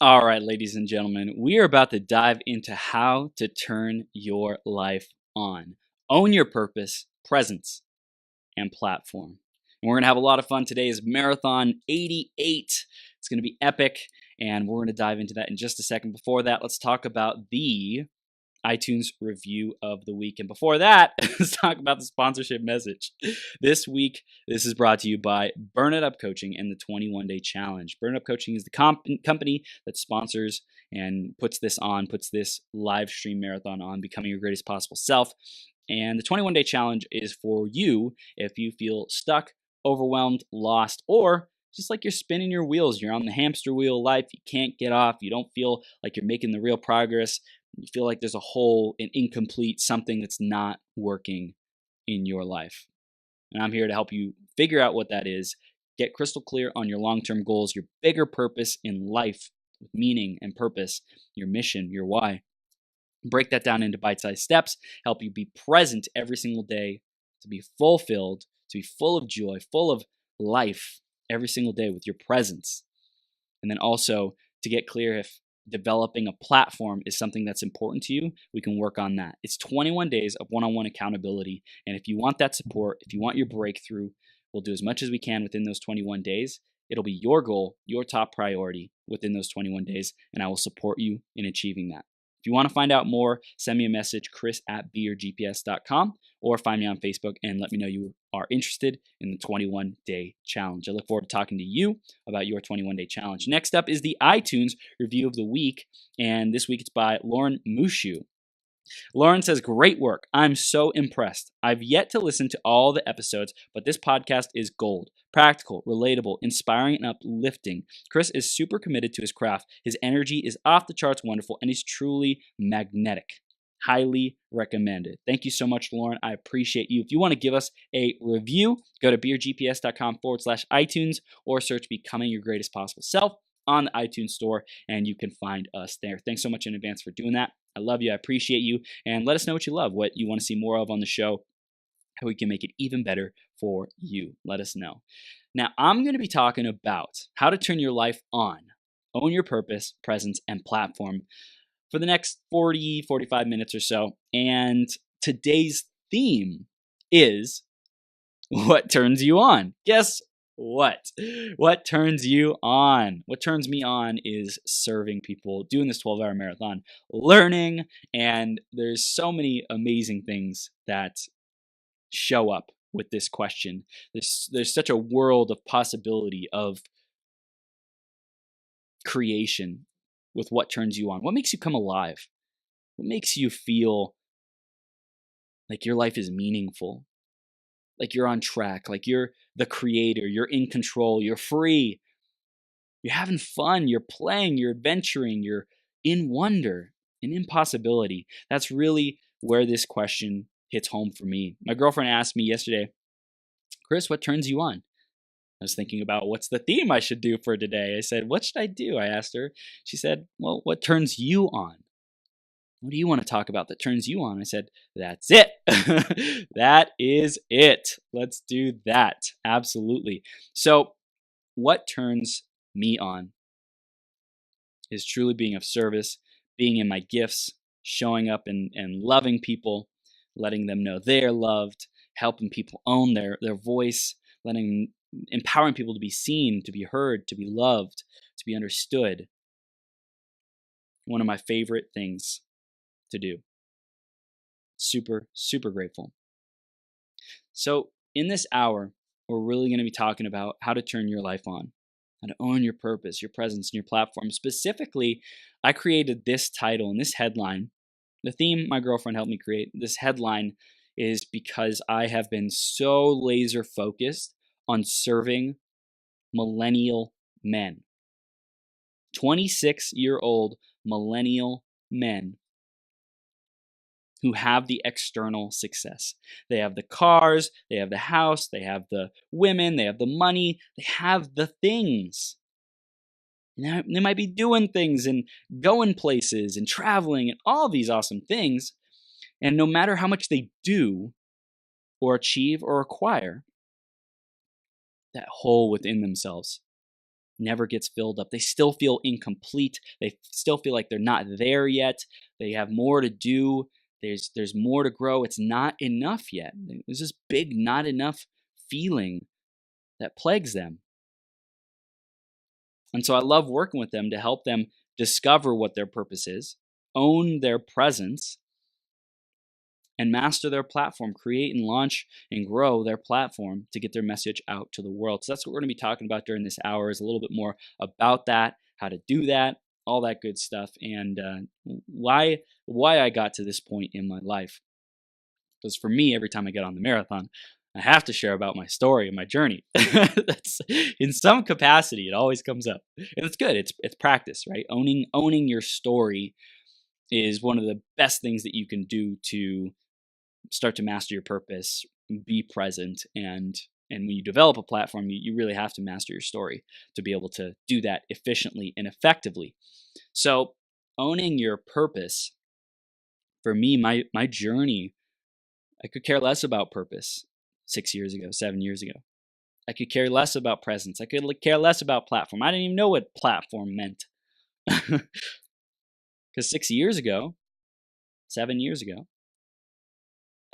All right, ladies and gentlemen, we are about to dive into how to turn your life on. Own your purpose, presence, and platform. And we're going to have a lot of fun. Today is Marathon 88. It's going to be epic, and we're going to dive into that in just a second. Before that, let's talk about the iTunes review of the week. And before that, let's talk about the sponsorship message. This week, this is brought to you by Burn It Up Coaching and the 21 Day Challenge. Burn It Up Coaching is the company that sponsors and puts this live stream marathon on, Becoming Your Greatest Possible Self. And the 21 Day Challenge is for you if you feel stuck, overwhelmed, lost, or just like you're spinning your wheels. You're on the hamster wheel of life. You can't get off. You don't feel like you're making the real progress. You feel like there's a hole, an incomplete, something that's not working in your life. And I'm here to help you figure out what that is, get crystal clear on your long-term goals, your bigger purpose in life, with meaning and purpose, your mission, your why. Break that down into bite-sized steps, help you be present every single day, to be fulfilled, to be full of joy, full of life every single day with your presence. And then also to get clear if developing a platform is something that's important to you, we can work on that. It's 21 days of one-on-one accountability. And if you want that support, if you want your breakthrough, we'll do as much as we can within those 21 days. It'll be your goal, your top priority within those 21 days, and I will support you in achieving that. If you want to find out more, send me a message, chris@beyourgps.com, or find me on Facebook and let me know you are interested in the 21-day challenge. I look forward to talking to you about your 21-day challenge. Next up is the iTunes review of the week, and this week it's by Lauren Mushu. Lauren says, great work. I'm so impressed. I've yet to listen to all the episodes, but this podcast is gold. Practical, relatable, inspiring, and uplifting. Chris is super committed to his craft. His energy is off the charts wonderful, and he's truly magnetic. Highly recommended. Thank you so much, Lauren. I appreciate you. If you want to give us a review, go to beergps.com/iTunes or search Becoming Your Greatest Possible Self on the iTunes store, and you can find us there. Thanks so much in advance for doing that. I love you. I appreciate you. And let us know what you love, what you want to see more of on the show, how we can make it even better for you. Let us know. Now, I'm going to be talking about how to turn your life on, own your purpose, presence, and platform for the next 45 minutes or so. And today's theme is what turns you on. Guess what? What turns you on? What turns me on is serving people, doing this 12-hour marathon, learning, and there's so many amazing things that show up with this question. There's such a world of possibility of creation with what turns you on. What makes you come alive? What makes you feel like your life is meaningful? Like you're on track, like you're the creator, you're in control, you're free, you're having fun, you're playing, you're adventuring, you're in wonder and impossibility. That's really where this question hits home for me. My girlfriend asked me yesterday, Chris, what turns you on? I was thinking about what's the theme I should do for today. I said, what should I do? I asked her. She said, well, what turns you on? What do you want to talk about that turns you on? I said, that's it. That is it. Let's do that. Absolutely. So what turns me on is truly being of service, being in my gifts, showing up and loving people, letting them know they're loved, helping people own their voice, empowering people to be seen, to be heard, to be loved, to be understood. One of my favorite things to do. Super, super grateful. So in this hour, we're really going to be talking about how to turn your life on, how to own your purpose, your presence, and your platform. Specifically, I created this title and this headline. The theme my girlfriend helped me create. This headline is because I have been so laser focused on serving millennial men. 26-year-old millennial men who have the external success. They have the cars, they have the house, they have the women, they have the money, they have the things. And they might be doing things and going places and traveling and all these awesome things. And no matter how much they do or achieve or acquire, that hole within themselves never gets filled up. They still feel incomplete. They still feel like they're not there yet. They have more to do. There's more to grow. It's not enough yet. There's this big not enough feeling that plagues them. And so I love working with them to help them discover what their purpose is, own their presence, and master their platform, create and launch and grow their platform to get their message out to the world. So that's what we're going to be talking about during this hour, is a little bit more about that, how to do that, all that good stuff, and why I got to this point in my life. Because for me, every time I get on the marathon, I have to share about my story and my journey. That's in some capacity, it always comes up, and it's good. It's practice, right? Owning your story is one of the best things that you can do to start to master your purpose, be present, and when you develop a platform, you really have to master your story to be able to do that efficiently and effectively. So owning your purpose, for me, my journey, I could care less about purpose 6 years ago, 7 years ago. I could care less about presence. I could care less about platform. I didn't even know what platform meant. Because 6 years ago, 7 years ago,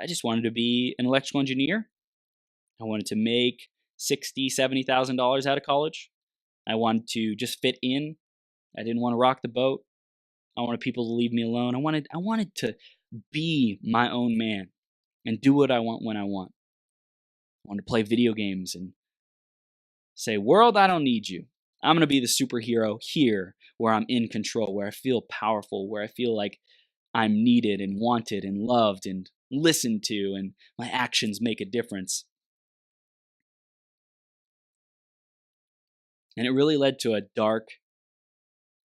I just wanted to be an electrical engineer. I wanted to make $60,000, $70,000 out of college. I wanted to just fit in. I didn't want to rock the boat. I wanted people to leave me alone. I wanted to be my own man and do what I want when I want. I wanted to play video games and say, world, I don't need you. I'm going to be the superhero here where I'm in control, where I feel powerful, where I feel like I'm needed and wanted and loved and listened to, and my actions make a difference. And it really led to a dark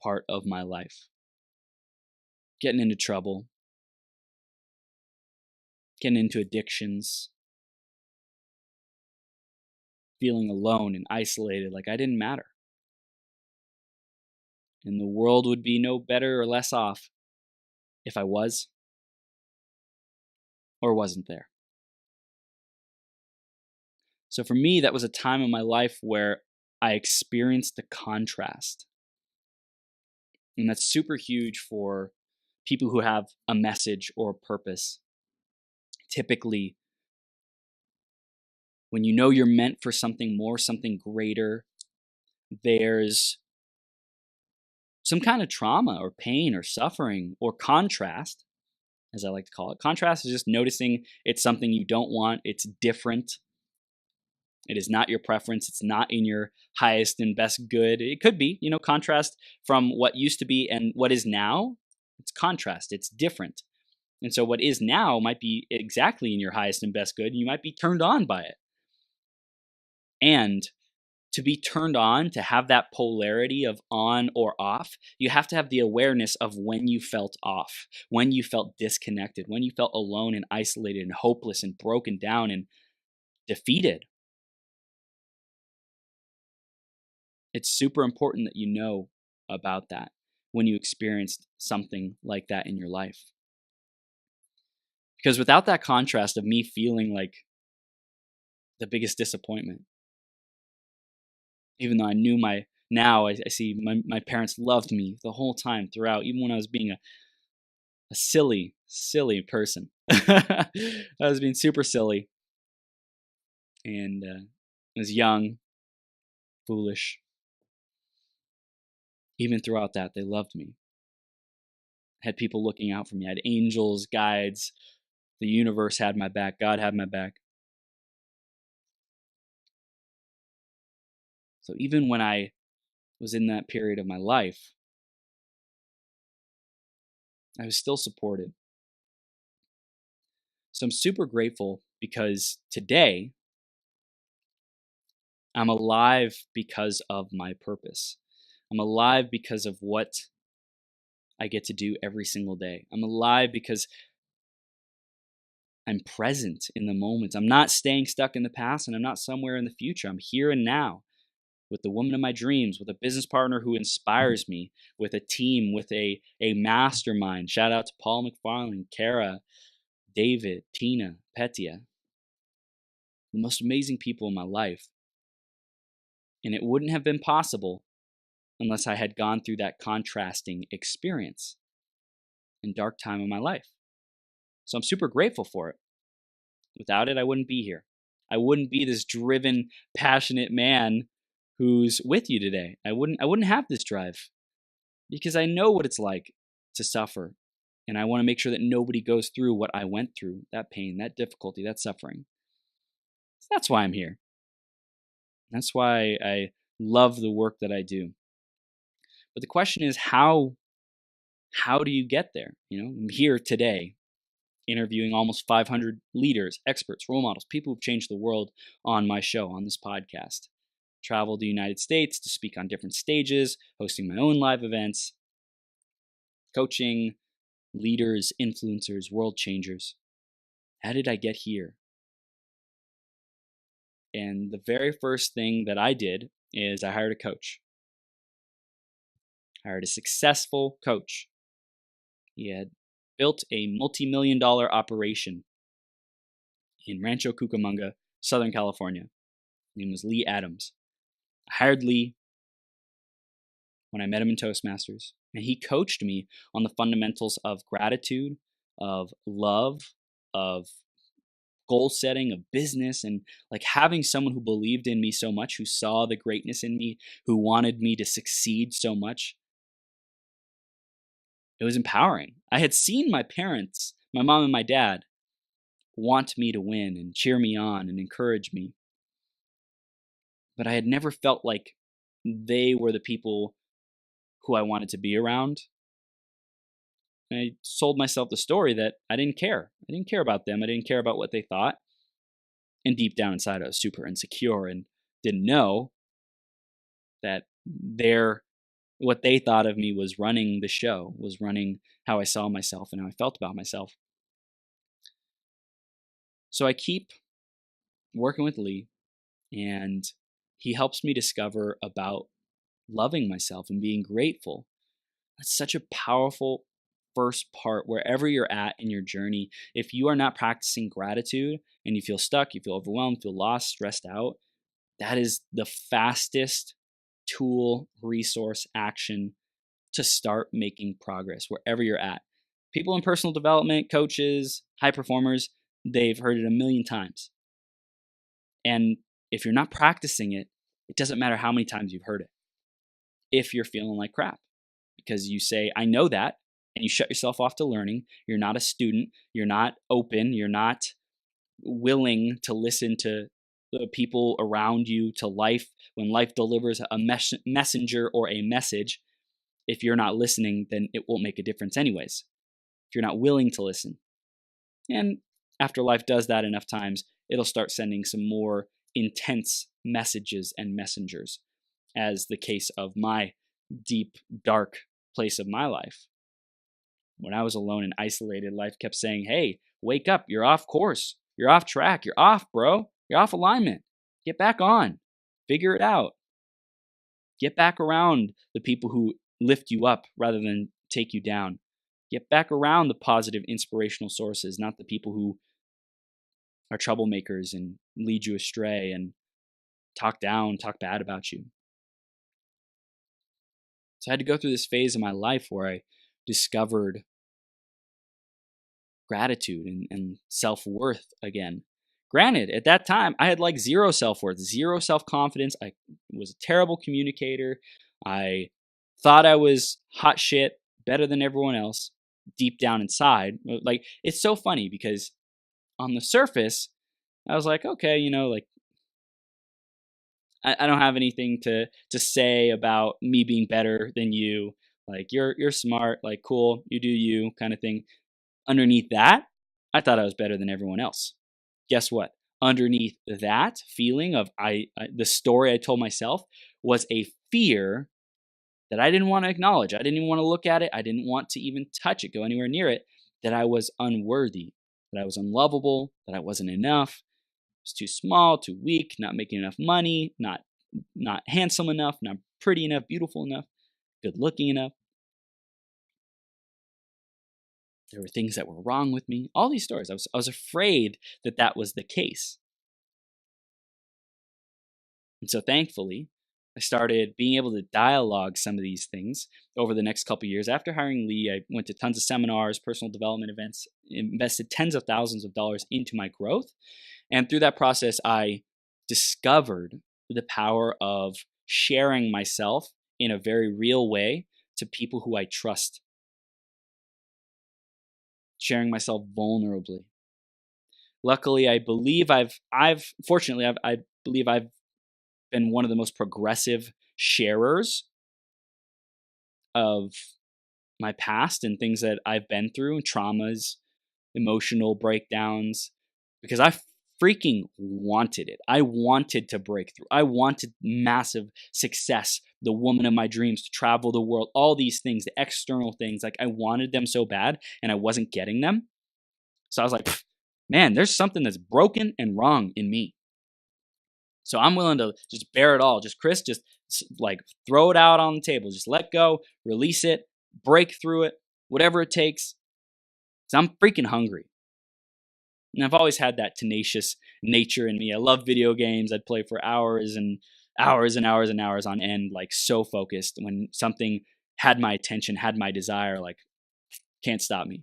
part of my life. Getting into trouble, getting into addictions, feeling alone and isolated, like I didn't matter. And the world would be no better or less off if I was or wasn't there. So for me, that was a time in my life where I experienced the contrast. And that's super huge for people who have a message or a purpose. Typically, when you know you're meant for something more, something greater, there's some kind of trauma or pain or suffering or contrast, as I like to call it. Contrast is just noticing it's something you don't want, it's different. It is not your preference. It's not in your highest and best good. It could be, contrast from what used to be and what is now. It's contrast. It's different. And so what is now might be exactly in your highest and best good. And you might be turned on by it. And to be turned on, to have that polarity of on or off, you have to have the awareness of when you felt off, when you felt disconnected, when you felt alone and isolated and hopeless and broken down and defeated. It's super important that you know about that when you experienced something like that in your life. Because without that contrast of me feeling like the biggest disappointment, even though I knew I see my parents loved me the whole time throughout, even when I was being a silly person. I was being super silly and I was young, foolish. Even throughout that, they loved me. I had people looking out for me. I had angels, guides. The universe had my back. God had my back. So even when I was in that period of my life, I was still supported. So I'm super grateful because today I'm alive because of my purpose. I'm alive because of what I get to do every single day. I'm alive because I'm present in the moment. I'm not staying stuck in the past and I'm not somewhere in the future. I'm here and now with the woman of my dreams, with a business partner who inspires me, with a team, with a mastermind. Shout out to Paul McFarlane, Kara, David, Tina, Petya, the most amazing people in my life. And it wouldn't have been possible unless I had gone through that contrasting experience and dark time in my life. So I'm super grateful for it. Without it, I wouldn't be here. I wouldn't be this driven, passionate man who's with you today. I wouldn't have this drive because I know what it's like to suffer. And I want to make sure that nobody goes through what I went through, that pain, that difficulty, that suffering. So that's why I'm here. That's why I love the work that I do. But the question is how do you get there? I'm here today interviewing almost 500 leaders, experts, role models, people who've changed the world on my show, on this podcast. Traveled the United States to speak on different stages, hosting my own live events, coaching leaders, influencers, world changers. How did I get here? And the very first thing that I did is I hired a coach. I hired a successful coach. He had built a multi-million-dollar operation in Rancho Cucamonga, Southern California. His name was Lee Adams. I hired Lee when I met him in Toastmasters, and he coached me on the fundamentals of gratitude, of love, of goal setting, of business, and like having someone who believed in me so much, who saw the greatness in me, who wanted me to succeed so much. It was empowering. I had seen my parents, my mom and my dad, want me to win and cheer me on and encourage me. But I had never felt like they were the people who I wanted to be around. And I sold myself the story that I didn't care. I didn't care about them. I didn't care about what they thought. And deep down inside, I was super insecure and didn't know that what they thought of me was running the show, was running how I saw myself and how I felt about myself. So I keep working with Lee, and he helps me discover about loving myself and being grateful. That's such a powerful first part wherever you're at in your journey. If you are not practicing gratitude and you feel stuck, you feel overwhelmed, feel lost, stressed out, that is the fastest tool, resource, action to start making progress wherever you're at. People in personal development, coaches, high performers, they've heard it a million times. And if you're not practicing it, it doesn't matter how many times you've heard it. If you're feeling like crap, because you say, I know that, and you shut yourself off to learning, you're not a student, you're not open, you're not willing to listen to the people around you, to life, when life delivers a messenger or a message. If you're not listening, then it won't make a difference anyways. If you're not willing to listen. And after life does that enough times, it'll start sending some more intense messages and messengers, as the case of my deep, dark place of my life. When I was alone and isolated, life kept saying, hey, wake up, you're off course, you're off track, you're off, bro, you're off alignment, get back on, figure it out. Get back around the people who lift you up rather than take you down. Get back around the positive, inspirational sources, not the people who are troublemakers and lead you astray and talk down, talk bad about you. So I had to go through this phase of my life where I discovered gratitude and self-worth again. Granted, at that time, I had like zero self-worth, zero self-confidence. I was a terrible communicator. I thought I was hot shit, better than everyone else, deep down inside. Like, it's so funny because on the surface, I was like, okay, like, I don't have anything to say about me being better than you. Like, you're smart, like, cool, you do you kind of thing. Underneath that, I thought I was better than everyone else. Guess what? Underneath that feeling of the story I told myself was a fear that I didn't want to acknowledge. I didn't even want to look at it. I didn't want to even touch it, go anywhere near it, that I was unworthy, that I was unlovable, that I wasn't enough. I was too small, too weak, not making enough money, not handsome enough, not pretty enough, beautiful enough, good looking enough. There were things that were wrong with me. All these stories. I was afraid that was the case. And so thankfully, I started being able to dialogue some of these things over the next couple of years. After hiring Lee, I went to tons of seminars, personal development events, invested tens of thousands of dollars into my growth. And through that process, I discovered the power of sharing myself in a very real way to people who I trust, sharing myself vulnerably. Luckily, I believe fortunately, I believe I've been one of the most progressive sharers of my past and things that I've been through, traumas, emotional breakdowns, because I freaking wanted it. I wanted to break through. I wanted massive success, the woman of my dreams, to travel the world, all these things, the external things. Like, I wanted them so bad and I wasn't getting them. So I was like, man, there's something that's broken and wrong in me. So I'm willing to just bear it all. Just, Chris, just like throw it out on the table. Just let go, release it, break through it, whatever it takes. Because I'm freaking hungry. And I've always had that tenacious nature in me. I love video games. I'd play for hours and hours and hours and hours on end, like so focused. When something had my attention, had my desire, like, can't stop me.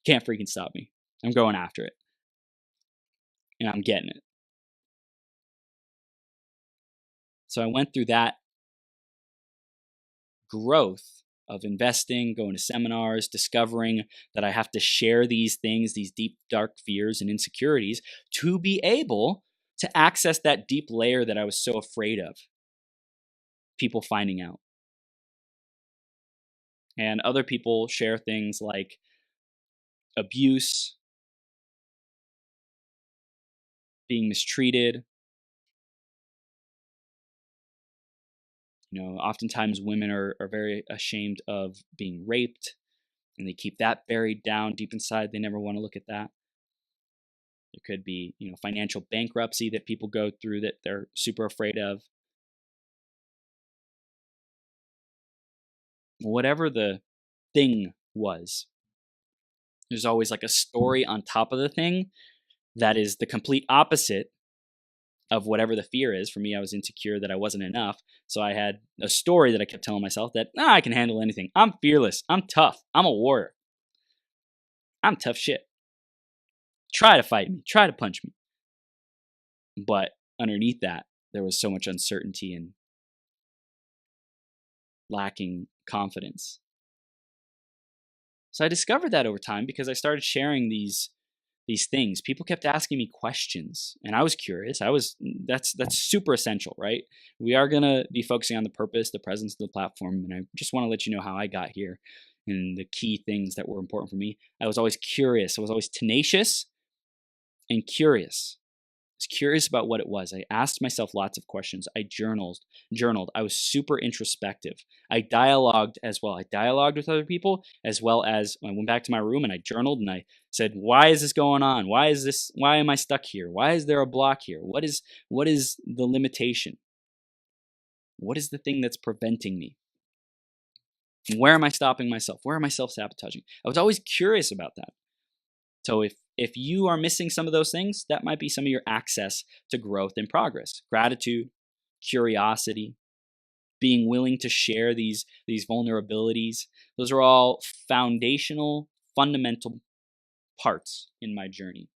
Can't freaking stop me. I'm going after it. And I'm getting it. So I went through that growth of investing, going to seminars, discovering that I have to share these things, these deep, dark fears and insecurities, to be able to access that deep layer that I was so afraid of people finding out. And other people share things like abuse, being mistreated. Oftentimes women are very ashamed of being raped, and they keep that buried down deep inside. They never want to look at that. There could be, financial bankruptcy that people go through that they're super afraid of. Whatever the thing was, there's always like a story on top of the thing that is the complete opposite of whatever the fear is. For me, I was insecure that I wasn't enough. So I had a story that I kept telling myself that I can handle anything. I'm fearless. I'm tough. I'm a warrior. I'm tough shit. Try to fight me. Try to punch me. But underneath that, there was so much uncertainty and lacking confidence. So I discovered that over time because I started sharing these things. People kept asking me questions, and I was curious. That's super essential, right? We are gonna be focusing on the purpose, the presence of the platform, and I just want to let you know how I got here and the key things that were important for me. I was always curious. I was always tenacious and curious. I was curious about what it was. I asked myself lots of questions. I journaled. I was super introspective. I dialogued as well. I dialogued with other people, as well as I went back to my room and I journaled and I said, why is this going on? Why am I stuck here? Why is there a block here? What is the limitation? What is the thing that's preventing me? Where am I stopping myself? Where am I self-sabotaging? I was always curious about that. So if you are missing some of those things, that might be some of your access to growth and progress. Gratitude, curiosity, being willing to share these vulnerabilities. Those are all foundational, fundamental parts in my journey.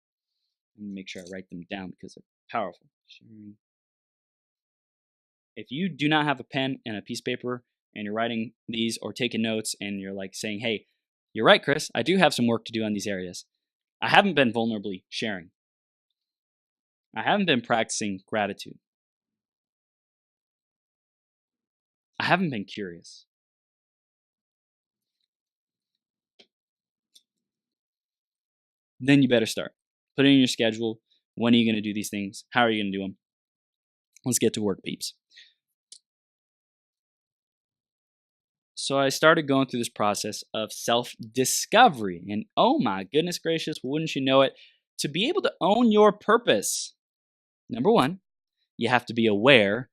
Let me make sure I write them down because they're powerful. If you do not have a pen and a piece of paper and you're writing these or taking notes and you're like saying, hey, you're right, Chris, I do have some work to do on these areas. I haven't been vulnerably sharing. I haven't been practicing gratitude. I haven't been curious. Then you better start. Put it in your schedule. When are you going to do these things? How are you going to do them? Let's get to work, peeps. So I started going through this process of self-discovery. And oh my goodness gracious, wouldn't you know it? To be able to own your purpose, number one, you have to be aware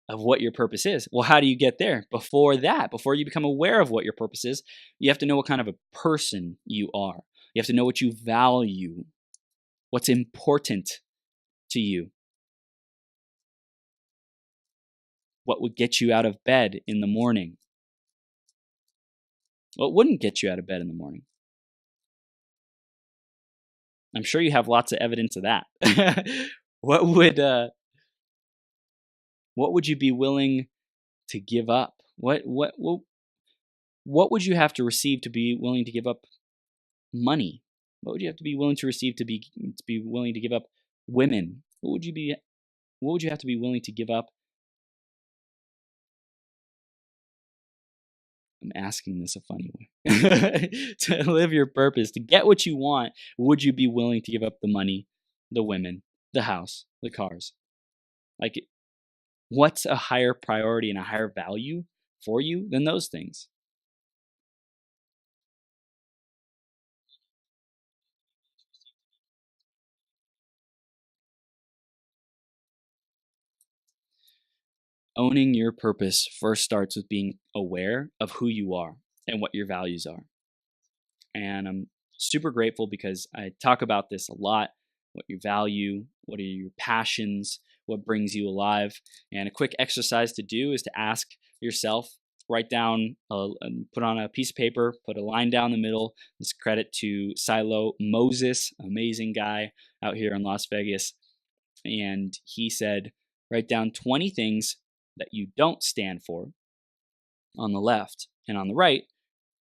of what your purpose is. Well, how do you get there? Before you become aware of what your purpose is, you have to know what kind of a person you are. You have to know what you value, what's important to you. What would get you out of bed in the morning? What wouldn't get you out of bed in the morning? I'm sure you have lots of evidence of that. what would uh, what would you be willing to give up? What would you have to receive to be willing to give up money? What would you have to be willing to receive to be willing to give up women? What would you have to be willing to give up? I'm asking this a funny way. To live your purpose, to get what you want, would you be willing to give up the money, the women, the house, the cars? Like, what's a higher priority and a higher value for you than those things? Owning your purpose first starts with being aware of who you are and what your values are. And I'm super grateful because I talk about this a lot: what you value, what are your passions, what brings you alive. And a quick exercise to do is to ask yourself, write down, put on a piece of paper, put a line down the middle. This credit to Silo Moses, amazing guy out here in Las Vegas. And he said, write down 20 things that you don't stand for on the left, and on the right,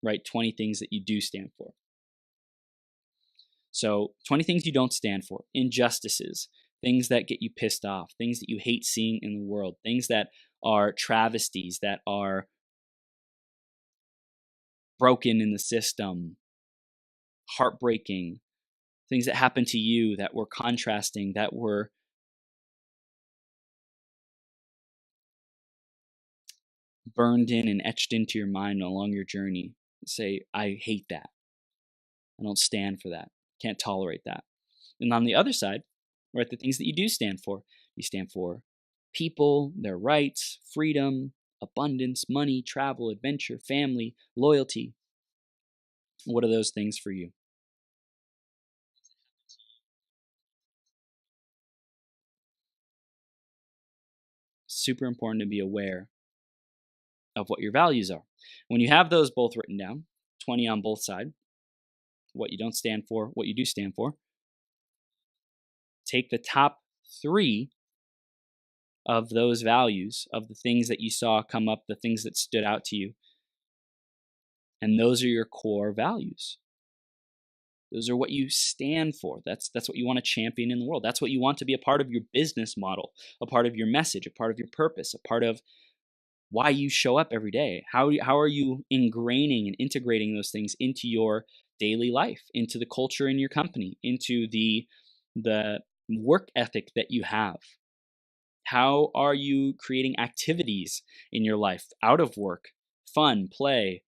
write 20 things that you do stand for. So 20 things you don't stand for: injustices, things that get you pissed off, things that you hate seeing in the world, things that are travesties, that are broken in the system, heartbreaking, things that happened to you that were contrasting, that were burned in and etched into your mind along your journey. Say, I hate that. I don't stand for that. Can't tolerate that. And on the other side, right, the things that you do stand for. You stand for people, their rights, freedom, abundance, money, travel, adventure, family, loyalty. What are those things for you? Super important to be aware of what your values are. When you have those both written down, 20 on both sides, what you don't stand for, what you do stand for, take the top 3 of those values, of the things that you saw come up, the things that stood out to you, and those are your core values. Those are what you stand for. That's what you want to champion in the world. That's what you want to be a part of your business model, a part of your message, a part of your purpose, a part of why you show up every day. How are you ingraining and integrating those things into your daily life, into the culture in your company, into the work ethic that you have? How are you creating activities in your life out of work, fun, play,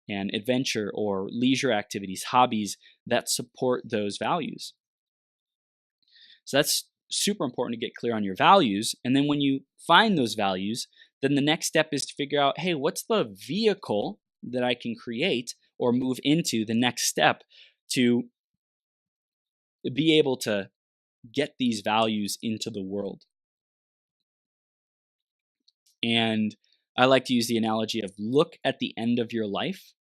and adventure or leisure activities, hobbies that support those values? So that's super important to get clear on your values. And then when you find those values, then the next step is to figure out, hey, what's the vehicle that I can create or move into the next step to be able to get these values into the world? And I like to use the analogy of look at the end of your life.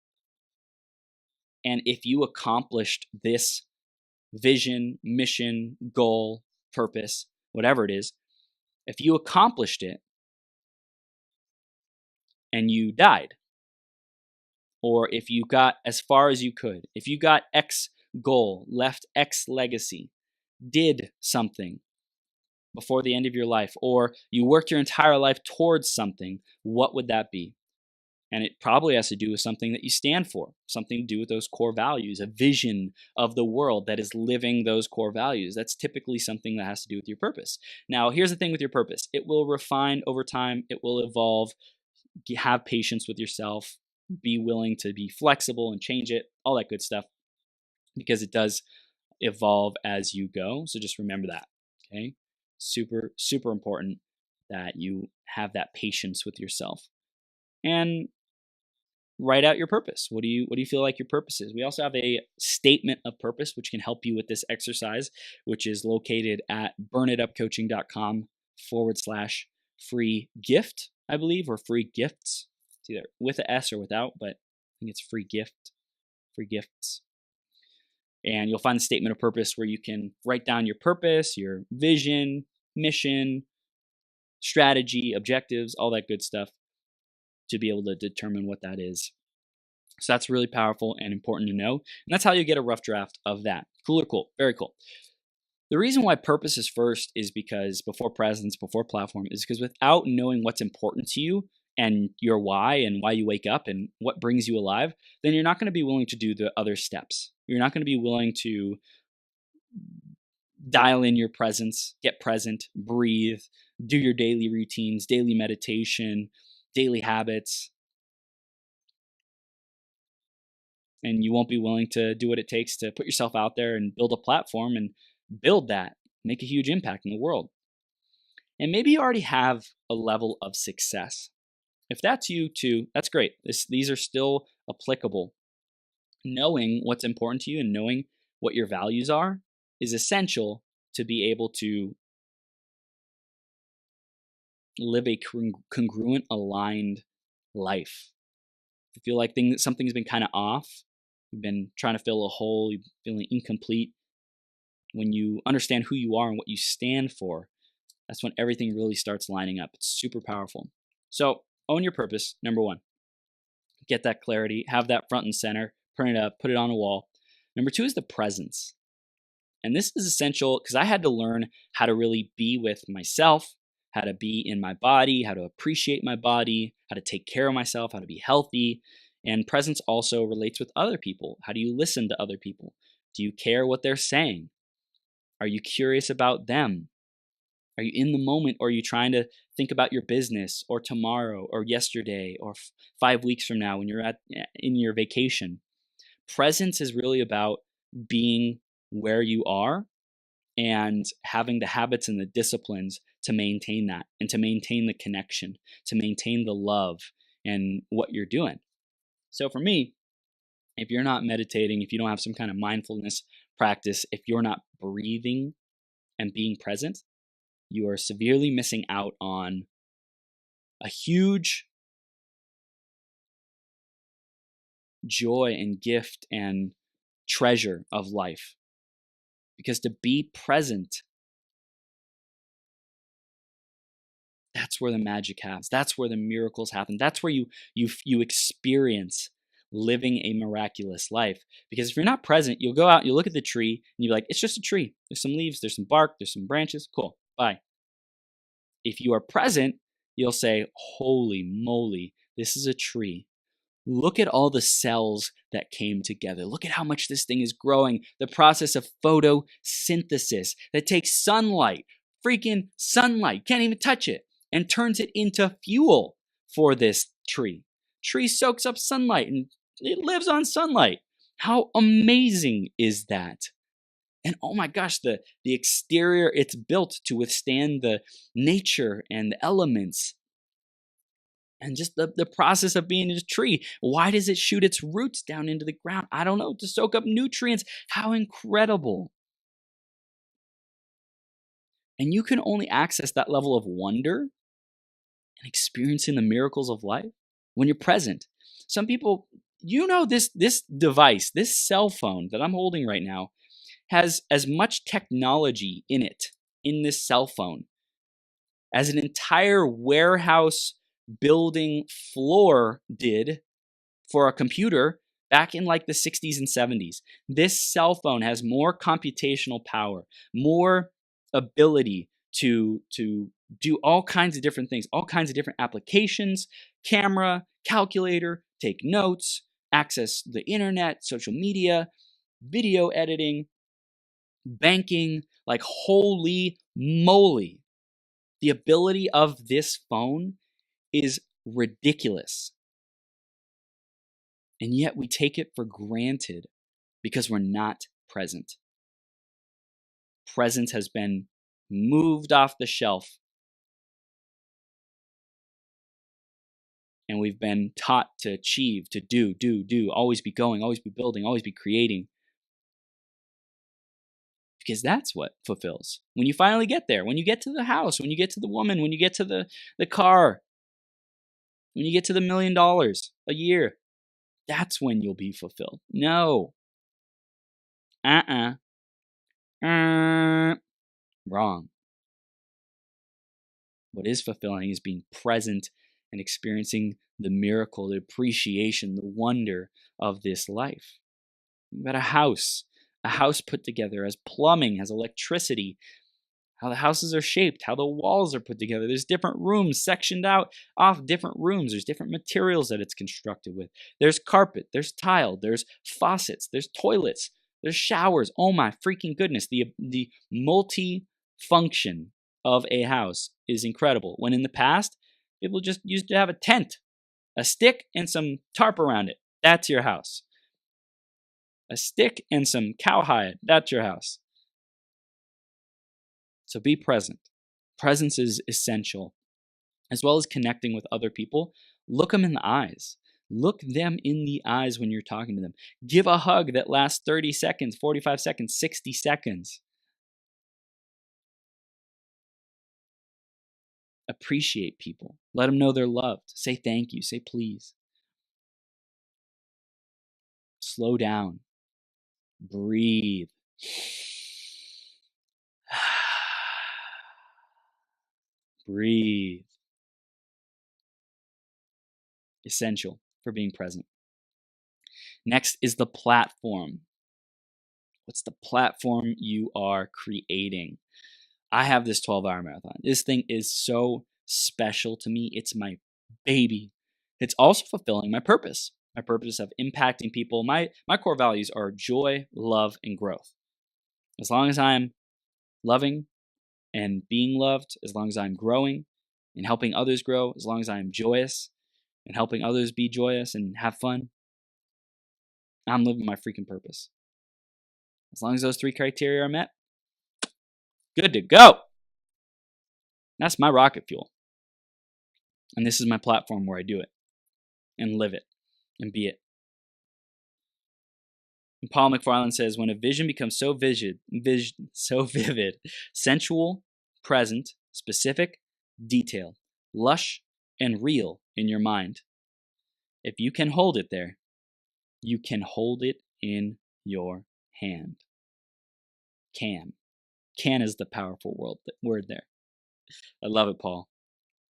And if you accomplished this vision, mission, goal, purpose, whatever it is, if you accomplished it and you died, or if you got as far as you could, if you got X goal, left X legacy, did something before the end of your life, or you worked your entire life towards something, what would that be? And it probably has to do with something that you stand for, something to do with those core values, a vision of the world that is living those core values. That's typically something that has to do with your purpose. Now, here's the thing with your purpose: it will refine over time, it will evolve. Have patience with yourself, be willing to be flexible and change it, all that good stuff, because it does evolve as you go. So just remember that. Okay. Super, super important that you have that patience with yourself. And write out your purpose. What do you feel like your purpose is? We also have a statement of purpose, which can help you with this exercise, which is located at burnitupcoaching.com/statement free gift, I believe, or free gifts. It's either with a S or without, but I think it's free gift, free gifts. And you'll find the statement of purpose where you can write down your purpose, your vision, mission, strategy, objectives, all that good stuff to be able to determine what that is. So that's really powerful and important to know. And that's how you get a rough draft of that. Cool or cool? Very cool. The reason why purpose is first is because before presence, before platform, is because without knowing what's important to you and your why and why you wake up and what brings you alive, then you're not going to be willing to do the other steps. You're not going to be willing to dial in your presence, get present, breathe, do your daily routines, daily meditation, daily habits. And you won't be willing to do what it takes to put yourself out there and build a platform and build that, make a huge impact in the world. And maybe you already have a level of success. If that's you too, that's great. These are still applicable. Knowing what's important to you and knowing what your values are is essential to be able to live a congruent, aligned life. If you feel like something's been kind of off, you've been trying to fill a hole, you're feeling incomplete, when you understand who you are and what you stand for, that's when everything really starts lining up. It's super powerful. So own your purpose, number one. Get that clarity, have that front and center, print it up, put it on a wall. Number two is the presence. And this is essential because I had to learn how to really be with myself, how to be in my body, how to appreciate my body, how to take care of myself, how to be healthy. And presence also relates with other people. How do you listen to other people? Do you care what they're saying? Are you curious about them? Are you in the moment, or are you trying to think about your business or tomorrow or yesterday or 5 weeks from now when you're in your vacation? Presence is really about being where you are and having the habits and the disciplines to maintain that and to maintain the connection, to maintain the love and what you're doing. So for me, if you're not meditating, if you don't have some kind of mindfulness practice, if you're not breathing and being present, you are severely missing out on a huge joy and gift and treasure of life. Because to be present, that's where the magic happens. That's where the miracles happen. That's where you experience living a miraculous life. Because if you're not present, you'll go out, you'll look at the tree, and you're like, it's just a tree. There's some leaves, there's some bark, there's some branches. Cool, bye. If you are present, you'll say, holy moly, this is a tree. Look at all the cells that came together. Look at how much this thing is growing. The process of photosynthesis that takes sunlight, freaking sunlight, can't even touch it, and turns it into fuel for this tree. Tree soaks up sunlight and it lives on sunlight. How amazing is that? And oh my gosh, the exterior it's built to withstand the nature and the elements. And just the process of being a tree. Why does it shoot its roots down into the ground? I don't know, to soak up nutrients. How incredible. And you can only access that level of wonder and experiencing the miracles of life when you're present. Some people, this device, this cell phone that I'm holding right now, has as much technology in it, in this cell phone, as an entire warehouse building floor did for a computer back in like the 60s and 70s. This cell phone has more computational power, more ability to do all kinds of different things, all kinds of different applications, camera, calculator, take notes, access the internet, social media, video editing, banking. Like, holy moly. The ability of this phone is ridiculous. And yet we take it for granted because we're not present. Presence has been moved off the shelf. And we've been taught to achieve, to do, always be going, always be building, always be creating. because that's what fulfills. When you finally get there, when you get to the house, when you get to the woman, when you get to the car, when you get to the $1 million a year, that's when you'll be fulfilled. No. Wrong. What is fulfilling is being present and experiencing the miracle, the appreciation, the wonder of this life. You've got a house put together, has plumbing, has electricity, how the houses are shaped, how the walls are put together. There's different rooms sectioned out off different rooms. There's different materials that it's constructed with. There's carpet, there's tile, there's faucets, there's toilets, there's showers. Oh my freaking goodness. The multi-function of a house is incredible. When in the past, people just used to have a tent, a stick, and some tarp around it. That's your house. A stick and some cowhide. That's your house. So be present. Presence is essential, as well as connecting with other people. Look them in the eyes. Look them in the eyes when you're talking to them. Give a hug that lasts 30 seconds, 45 seconds, 60 seconds. Appreciate people. Let them know they're loved. Say thank you. Say please. Slow down. Breathe. Breathe. Essential for being present. Next is the platform. What's the platform you are creating? I have this 12-hour marathon. This thing is so special to me. It's my baby. It's also fulfilling my purpose. My purpose of impacting people. My core values are joy, love, and growth. As long as I'm loving and being loved, as long as I'm growing and helping others grow, as long as I'm joyous and helping others be joyous and have fun, I'm living my freaking purpose. As long as those 3 criteria are met, good to go. That's my rocket fuel. And this is my platform where I do it and live it and be it. And Paul McFarland says, when a vision becomes so vivid, sensual, present, specific, detailed, lush, and real in your mind, if you can hold it there, you can hold it in your hand. Can is the powerful word there. I love it, Paul.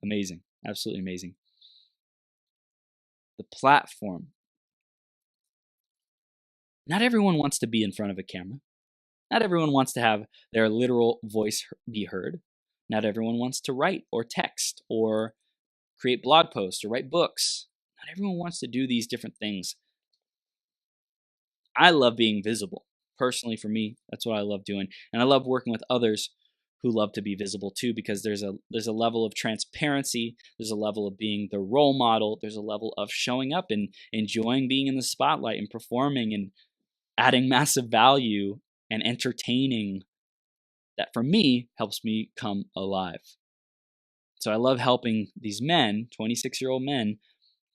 Amazing. Absolutely amazing. The platform. Not everyone wants to be in front of a camera. Not everyone wants to have their literal voice be heard. Not everyone wants to write or text or create blog posts or write books. Not everyone wants to do these different things. I love being visible. Personally, for me, that's what I love doing. And I love working with others who love to be visible too, because there's a level of transparency, there's a level of being the role model, there's a level of showing up and enjoying being in the spotlight and performing and adding massive value and entertaining that for me helps me come alive. So I love helping these men, 26-year-old men,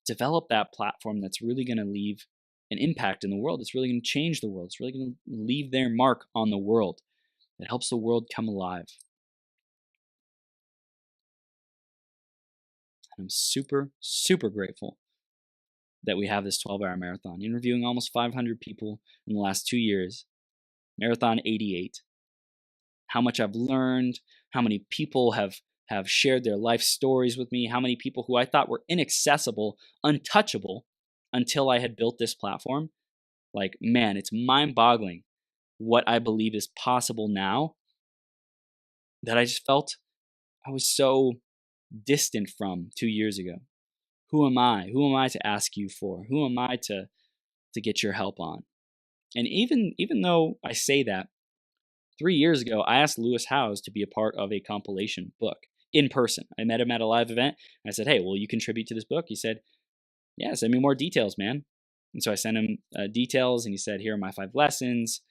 develop that platform that's really going to leave an impact in the world. It's really going to change the world. It's really going to leave their mark on the world. It helps the world come alive. And I'm super, super grateful that we have this 12-hour marathon, interviewing almost 500 people in the last 2 years. Marathon 88. How much I've learned, how many people have shared their life stories with me, how many people who I thought were inaccessible, untouchable, until I had built this platform. Like, man, it's mind-boggling what I believe is possible now that I just felt I was so distant from 2 years ago. Who am I? Who am I to ask you for? Who am I to get your help on? And even though I say that, 3 years ago, I asked Lewis Howes to be a part of a compilation book in person. I met him at a live event. And I said, hey, will you contribute to this book? He said, yeah, send me more details, man. And so I sent him details, and he said, here are my 5 lessons,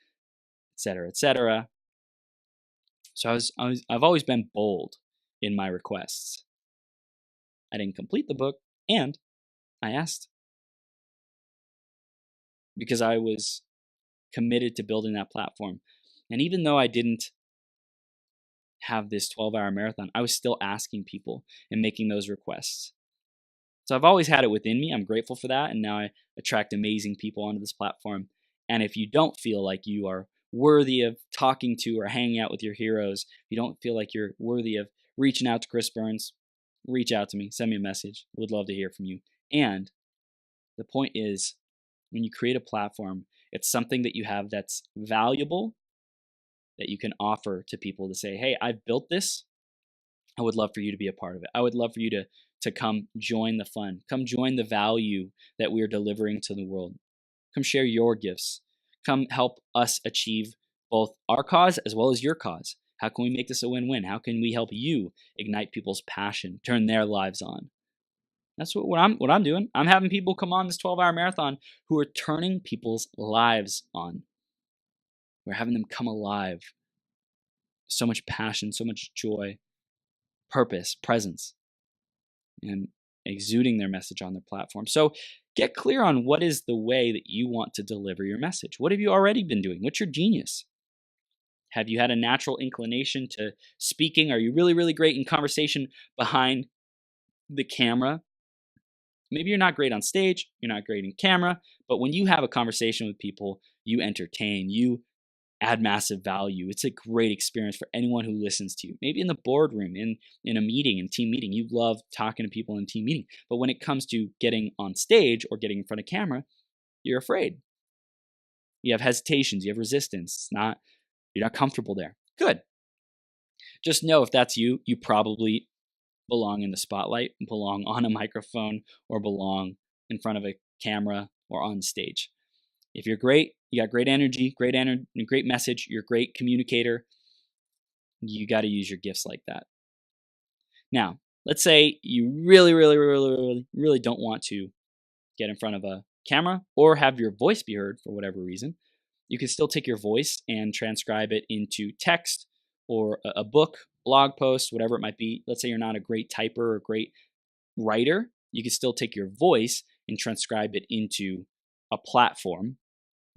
et cetera, et cetera. So I've always been bold in my requests. I didn't complete the book, and I asked because I was committed to building that platform. And even though I didn't have this 12-hour marathon, I was still asking people and making those requests. So I've always had it within me. I'm grateful for that. And now I attract amazing people onto this platform. And if you don't feel like you are worthy of talking to or hanging out with your heroes, if you don't feel like you're worthy of reaching out to Chris Burns, reach out to me, send me a message. Would love to hear from you. And the point is, when you create a platform, it's something that you have that's valuable that you can offer to people to say, hey, I've built this. I would love for you to be a part of it. I would love for you to come join the fun, come join the value that we're delivering to the world. Come share your gifts. Come help us achieve both our cause as well as your cause. How can we make this a win-win? How can we help you ignite people's passion, turn their lives on? That's what I'm doing. I'm having people come on this 12-hour marathon who are turning people's lives on. We're having them come alive. So much passion, so much joy, purpose, presence, and exuding their message on their platform. So get clear on what is the way that you want to deliver your message. What have you already been doing? What's your genius? Have you had a natural inclination to speaking? Are you really, really great in conversation behind the camera? Maybe you're not great on stage, you're not great in camera, but when you have a conversation with people, you entertain, you add massive value. It's a great experience for anyone who listens to you. Maybe in the boardroom, in a meeting, in team meeting, you love talking to people in team meeting. But when it comes to getting on stage or getting in front of camera, you're afraid. You have hesitations, you have resistance. You're not comfortable there. Good. Just know if that's you, you probably belong in the spotlight, belong on a microphone, or belong in front of a camera or on stage. If you're great, you got great energy, great message, you're a great communicator, you got to use your gifts like that. Now, let's say you really don't want to get in front of a camera or have your voice be heard for whatever reason. You can still take your voice and transcribe it into text or a book, blog post, whatever it might be. Let's say you're not a great typer or a great writer. You can still take your voice and transcribe it into a platform,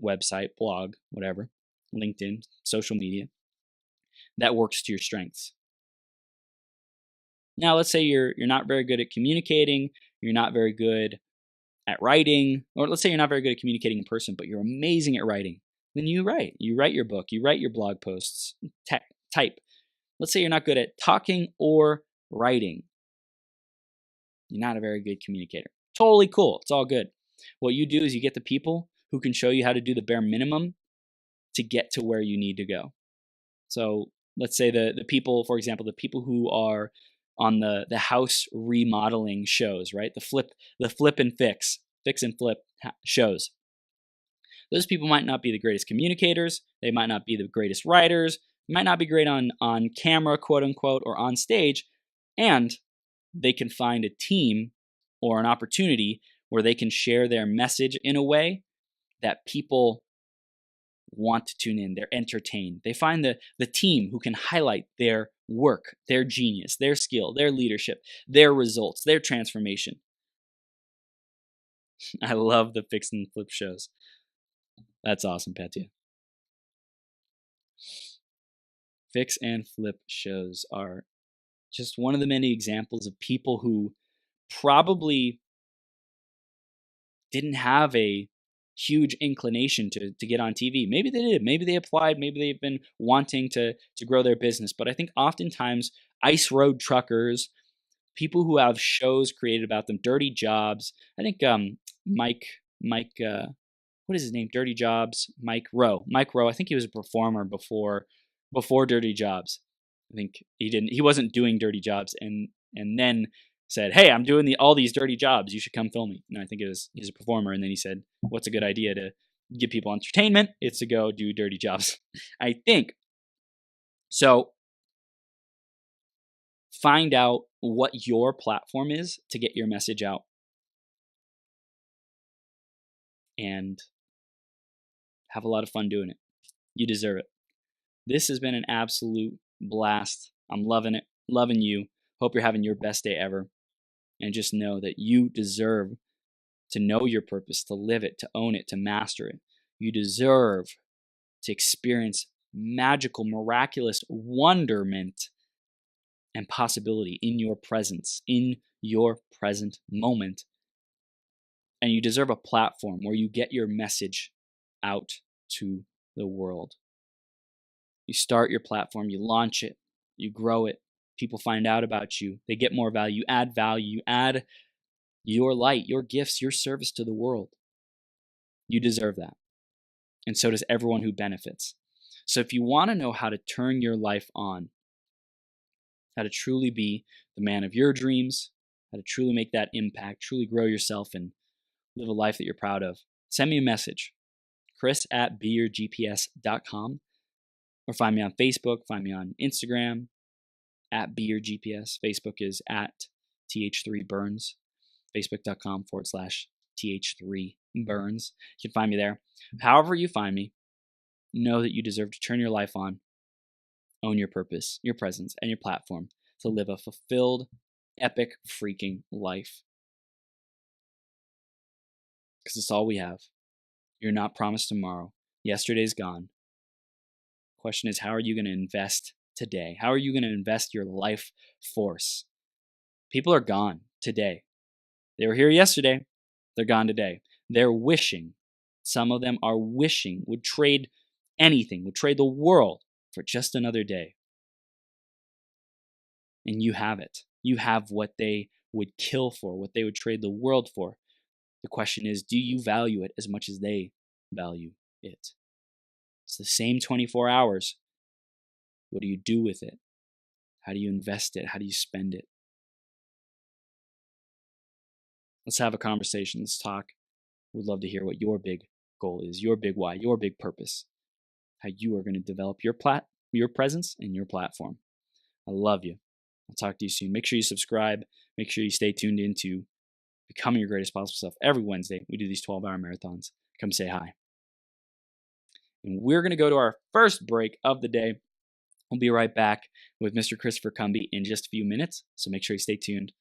website, blog, whatever, LinkedIn, social media, that works to your strengths. Now, let's say you're not very good at communicating, you're not very good at writing, or let's say you're not very good at communicating in person, but you're amazing at writing. Then you write your book, you write your blog posts, type. Let's say you're not good at talking or writing. You're not a very good communicator. Totally cool. It's all good. What you do is you get the people who can show you how to do the bare minimum to get to where you need to go. So let's say the people, for example, the people who are on the house remodeling shows, right? The flip and fix and flip shows. Those people might not be the greatest communicators. They might not be the greatest writers. Might not be great on camera, quote unquote, or on stage. And they can find a team or an opportunity where they can share their message in a way that people want to tune in. They're entertained. They find the team who can highlight their work, their genius, their skill, their leadership, their results, their transformation. I love the fix and flip shows. That's awesome, Petya. Fix and flip shows are just one of the many examples of people who probably didn't have a huge inclination to get on TV. Maybe they did. Maybe they applied. Maybe they've been wanting to grow their business. But I think oftentimes ice road truckers, people who have shows created about them, Dirty Jobs. I think Mike, what is his name? Dirty Jobs, Mike Rowe. Mike Rowe. I think he was a performer before Dirty Jobs. I think he wasn't doing Dirty Jobs, and then said, "Hey, I'm doing all these dirty jobs. You should come film me." And I think he's a performer. And then he said, "What's a good idea to give people entertainment? It's to go do dirty jobs." I think so. Find out what your platform is to get your message out, and have a lot of fun doing it. You deserve it. This has been an absolute blast. I'm loving it, loving you. Hope you're having your best day ever. And just know that you deserve to know your purpose, to live it, to own it, to master it. You deserve to experience magical, miraculous wonderment and possibility in your presence, in your present moment. And you deserve a platform where you get your message out to the world. You start your platform, you launch it, you grow it. People find out about you. They get more value. You add your light, your gifts, your service to the world. You deserve that. And so does everyone who benefits. So if you want to know how to turn your life on, how to truly be the man of your dreams, how to truly make that impact, truly grow yourself and live a life that you're proud of, send me a message, chris@beyourgps.com, or find me on Facebook, find me on Instagram, @beyourgps. Facebook is @th3burns, facebook.com/th3burns. You can find me there. However you find me, know that you deserve to turn your life on, own your purpose, your presence, and your platform to live a fulfilled, epic freaking life. Because it's all we have. You're not promised tomorrow. Yesterday's gone. Question is, how are you going to invest today? How are you going to invest your life force? People are gone today. They were here yesterday. They're gone today. They're wishing. Some of them are wishing, would trade anything, would trade the world for just another day. And you have it. You have what they would kill for, what they would trade the world for. The question is, do you value it as much as they value it? It's the same 24 hours. What do you do with it? How do you invest it? How do you spend it? Let's have a conversation. Let's talk. We'd love to hear what your big goal is, your big why, your big purpose, how you are going to develop your presence and your platform. I love you. I'll talk to you soon. Make sure you subscribe. Make sure you stay tuned into Becoming Your Greatest Possible Self. Every Wednesday, we do these 12-hour marathons. Come say hi. And we're going to go to our first break of the day. We'll be right back with Mr. Christopher Cumby in just a few minutes, so make sure you stay tuned.